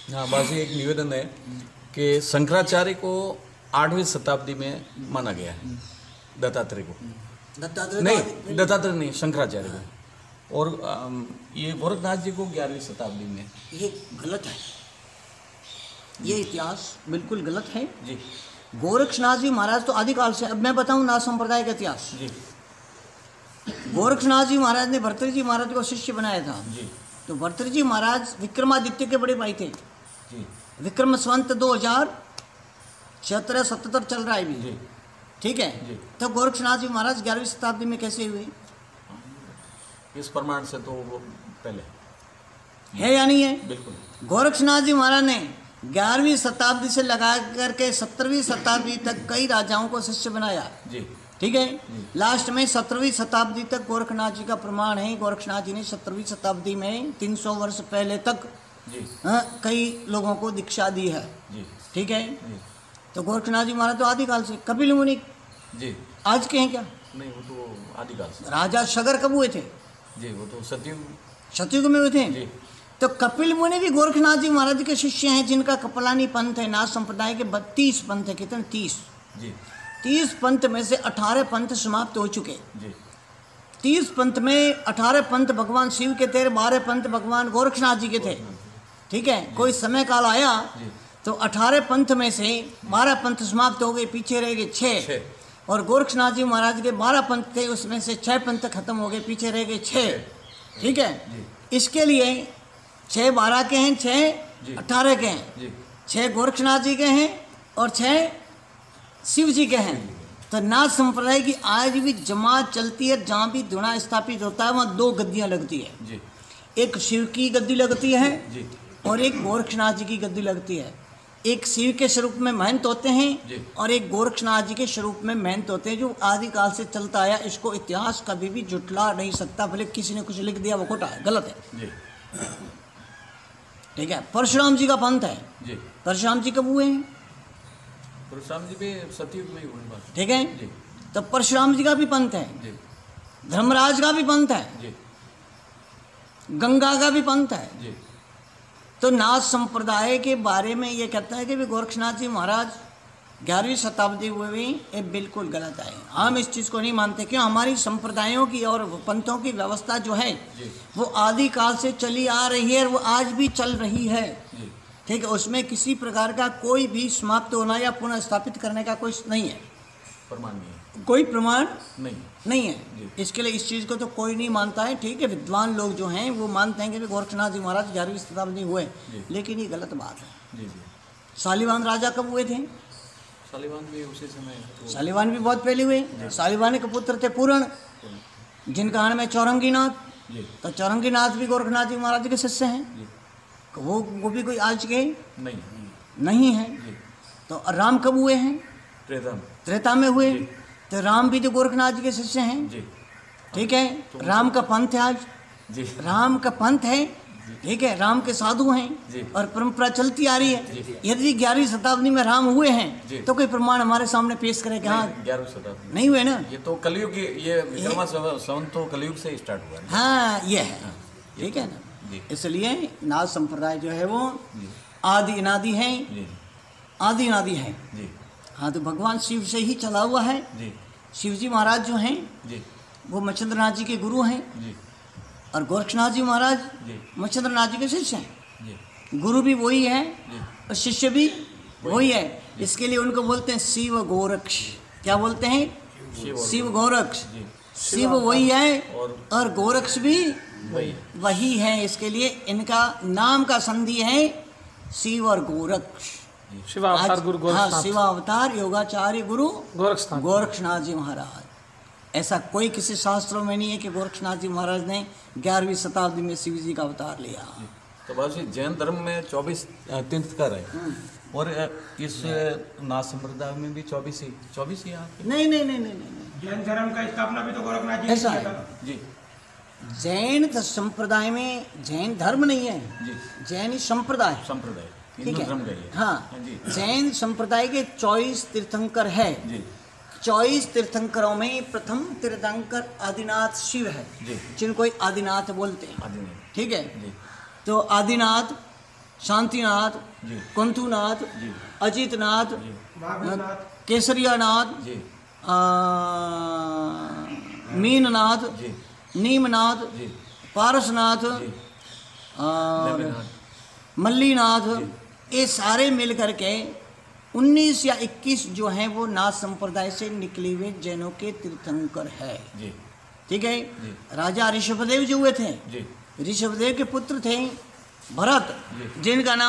हाँ, बाजी एक निवेदन है कि शंकराचार्य को 8वीं शताब्दी में माना गया है, दत्तात्रेय को नहीं, दत्तात्रेय नहीं, शंकराचार्य को, और ये गोरखनाथ जी को 11वीं शताब्दी में। ये गलत है, ये इतिहास बिल्कुल गलत है जी। गोरक्षनाथ जी महाराज तो आदिकाल से, अब मैं बताऊं नाथ संप्रदाय का इतिहास जी। गोरक्षनाथ जी महाराज ने भर्तृहरि जी महाराज को शिष्य बनाया था जी। तो भर्तृहरि जी महाराज विक्रमादित्य के बड़े भाई थे जी। विक्रम संवत 2076-77 चल रहा है भी जी। ठीक है जी। तो गोरक्षनाथ जी महाराज 11वीं शताब्दी में कैसे हुए? इस प्रमाण से तो वो पहले है या नहीं है? बिल्कुल। गोरक्षनाथ जी महाराज ने 11वीं शताब्दी से लगा करके 17वीं शताब्दी तक कई राजाओं को शिष्य बनाया। जी। ठीक है। लास्ट में 17वीं शताब्दी तक गोरखनाथ जी का प्रमाण है। गोरखनाथ जी ने 17वीं शताब्दी में 300 वर्ष पहले तक कई लोगों को दीक्षा दी है। जी। ठीक है। तो गोरखनाथ जी महाराज तो आदिकाल से, कपिल मुनि जी आज के हैं क्या? नहीं, वो तो आदिकाल से। राजा सगर कब हुए थे? जी, वो तो सतयुग में हुए थे। जी। तो कपिल मुनि भी गोरखनाथ जी महाराज के शिष्य हैं, जिनका कपिलानी पंथ है। नाथ संप्रदाय के 32 पंथ है। कितने? 30। जी। 30 पंथ में से 18 पंथ समाप्त हो चुके। जी। 30 पंथ में 18 पंथ भगवान शिव के थे, 12 पंथ भगवान गोरखनाथ जी के थे। ठीक है। कोई समय काल आया तो 18 पंथ में से 12 पंथ समाप्त हो गए, पीछे रह गए 6। और गोरखनाथ जी महाराज के 12 पंथ थे, उसमें से 6 पंथ खत्म हो गए, पीछे रह गए 6। ठीक है। इसके लिए 6 12 के हैं, 6 18 के हैं, 6 गोरखनाथ जी के हैं और 6 शिव जी के हैं। तो नाथ संप्रदाय की आज भी जमात चलती है। जहाँ भी धुना स्थापित होता है वहाँ 2 गद्दियाँ लगती है जी। एक शिव की गद्दी लगती है जी। और एक गोरखनाथ जी की गद्दी लगती है। एक शिव के स्वरूप में महंत होते हैं और एक गोरखनाथ जी के स्वरूप में महंत होते हैं, जो आदिकाल से चलता आया। इसको इतिहास कभी भी जुटला नहीं सकता। भले किसी ने कुछ लिख दिया वो खोटा है, गलत है। जी। ठीक है। परशुराम जी का पंथ है। जी। परशुराम जी कब हुए हैं? परशुराम जी भी सतयुग में ही हुए बस। ठीक है। जी। तो परशुराम जी का भी पंथ है। जी। धर्मराज का भी पंथ है। जी। गंगा का भी पंथ है। जी। तो नाथ संप्रदाय के बारे में ये कहता है कि भी गोरक्षनाथ जी महाराज 11वीं शताब्दी हुए भी, ये बिल्कुल गलत है। हम इस चीज़ को नहीं मानते। क्यों? हमारी संप्रदायों की और पंथों की व्यवस्था जो है वो आदिकाल से चली आ रही है और वो आज भी चल रही है। ठीक है। उसमें किसी प्रकार का कोई भी समाप्त होना या पुनः स्थापित करने का कोई नहीं है, प्रमाण नहीं है, कोई प्रमाण नहीं है। इसके लिए इस चीज़ को तो कोई नहीं मानता है। ठीक है। विद्वान लोग जो हैं वो मानते हैं कि गोरखनाथ जी महाराज 11वीं शताब्दी हुए, लेकिन ये गलत बात है। जी। शालिवाहन राजा कब हुए थे? शालिवाहन भी उसी समय। शालिवाहन भी बहुत पहले हुए। शालिवाहन के पुत्र थे पूर्ण, जिनका नाम है चौरंगीनाथ। तो चौरंगीनाथ भी गोरखनाथ जी महाराज के शिष्य हैं। वो भी कोई आज के नहीं है। तो राम कब हुए हैं? त्रेता में हुए। तो राम भी तो गोरखनाथ जी के शिष्य हैं। ठीक है। राम का पंथ है आज, राम का पंथ है। ठीक है। राम के साधु हैं और परंपरा चलती आ रही है। यदि 11वीं शताब्दी में राम हुए हैं तो कोई प्रमाण हमारे सामने पेश करे कि हाँ 11वीं शताब्दी नहीं हुए ना। ये तो कलयुग, ये विक्रमा संवत तो कलयुग से स्टार्ट हुआ है। हाँ ये है। ठीक है ना। इसलिए नाथ संप्रदाय जो है वो आदि अनादि है, आदि अनादि है। हाँ तो भगवान शिव से ही चला हुआ है। शिव जी महाराज जो हैं वो मच्छिंद्रनाथ जी के गुरु हैं और गोरक्षनाथ जी महाराज मच्छिंद्रनाथ जी के शिष्य हैं। गुरु भी वही है और शिष्य भी वही है। इसके लिए उनको बोलते हैं शिव गोरक्ष। क्या बोलते हैं? शिव गोरक्ष। शिव वही है और गोरक्ष भी वही है। इसके लिए इनका नाम का संधि है शिव और गोरक्ष। शिवावतार गुरु गोरक्षनाथ। हाँ, शिवावतार योगाचार्य गुरु गोरक्षनाथ जी महाराज। ऐसा कोई किसी शास्त्रों में नहीं है कि गोरक्षनाथ जी महाराज ने 11वीं शताब्दी में शिव जी का अवतार लिया। तो बस जैन धर्म में 24 तीर्थंकर है और इस नाथ संप्रदाय में भी 24 ही आपके? नहीं। जैन धर्म का स्थापना भी तो गोरखनाथ जी ऐसा है जी। जैन संप्रदाय में जैन धर्म नहीं है जी, जैन संप्रदाय। ठीक है। हाँ, जैन संप्रदाय के 24 तीर्थंकर है। 24 तीर्थंकरों में प्रथम तीर्थंकर आदिनाथ शिव है, जिनको आदिनाथ बोलते हैं। ठीक है। तो आदिनाथ शांतिनाथ, जी। कुंतुनाथ, जी। अजितनाथ, महावीरनाथ, केसरियानाथ, जी मीननाथ, जी नीमनाथ, जी पारसनाथ जी और नेमिनाथ, मल्लीनाथ, ये सारे मिल करके 19 या 21 जो हैं वो नाथ संप्रदाय से निकले हुए जैनों के तीर्थंकर है। जी ठीक है। जी। राजा ऋषभदेव जो हुए थे, जी ऋषभदेव के पुत्र थे भरत, जी। जिनका नाम